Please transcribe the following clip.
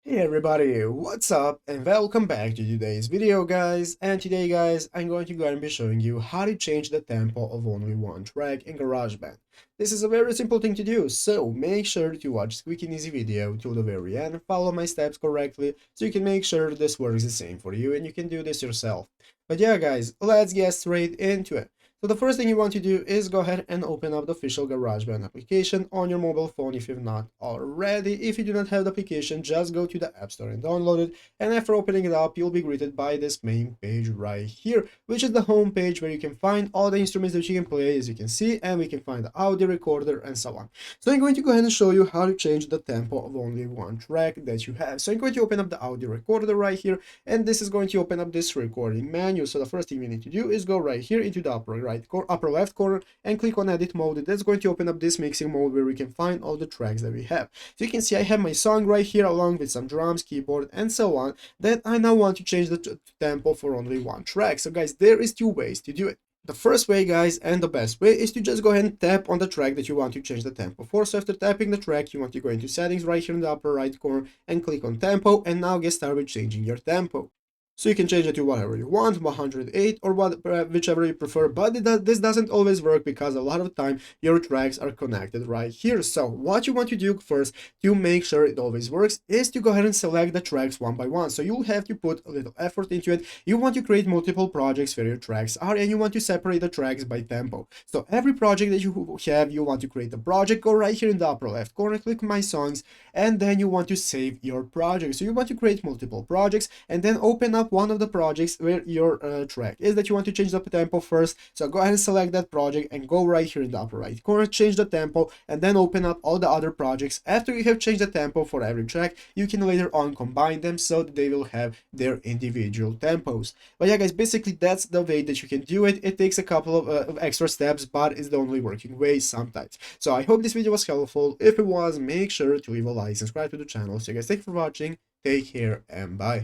Hey everybody, what's up and welcome back to today's video guys. And today guys, I'm going to go and be showing you how to change the tempo of only one track in GarageBand. This is a very simple thing to do, so make sure to watch this quick and easy video till the very end, follow my steps correctly so you can make sure this works the same for you and you can do this yourself. But yeah guys, let's get straight into it. So the first thing you want to do is go ahead and open up the official GarageBand application on your mobile phone if you've not already. If you do not have the application, just go to the App Store and download it. And after opening it up, you'll be greeted by this main page right here, which is the home page where you can find all the instruments that you can play, as you can see, and we can find the audio recorder and so on. So I'm going to go ahead and show you how to change the tempo of only one track that you have. So I'm going to open up the audio recorder right here, and this is going to open up this recording menu. So the first thing we need to do is go right here into the upper left corner and click on edit mode. That's going to open up this mixing mode where we can find all the tracks that we have. So you can see I have my song right here along with some drums, keyboard and so on, that I now want to change the tempo for only one track. So guys, there is two ways to do it. The first way guys, and the best way, is to just go ahead and tap on the track that you want to change the tempo for. So after tapping the track, you want to go into settings right here in the upper right corner and click on tempo, and now get started with changing your tempo. So you can change it to whatever you want, 108 or whichever you prefer, but this doesn't always work because a lot of the time your tracks are connected right here. So what you want to do first to make sure it always works is to go ahead and select the tracks one by one. So you'll have to put a little effort into it. You want to create multiple projects where your tracks are, and you want to separate the tracks by tempo. So every project that you have, you want to create a project, go right here in the upper left corner, click my songs, and then you want to save your project. So you want to create multiple projects and then open up one of the projects where your track is that you want to change the tempo first. So go ahead and select that project and go right here in the upper right corner, change the tempo, and then open up all the other projects. After you have changed the tempo for every track, you can later on combine them so that they will have their individual tempos. But yeah guys, basically that's the way that you can do it. It takes a couple of extra steps, but it's the only working way sometimes. So I hope this video was helpful. If it was, make sure to leave a like, subscribe to the channel. So you guys, thank you for watching, take care and bye.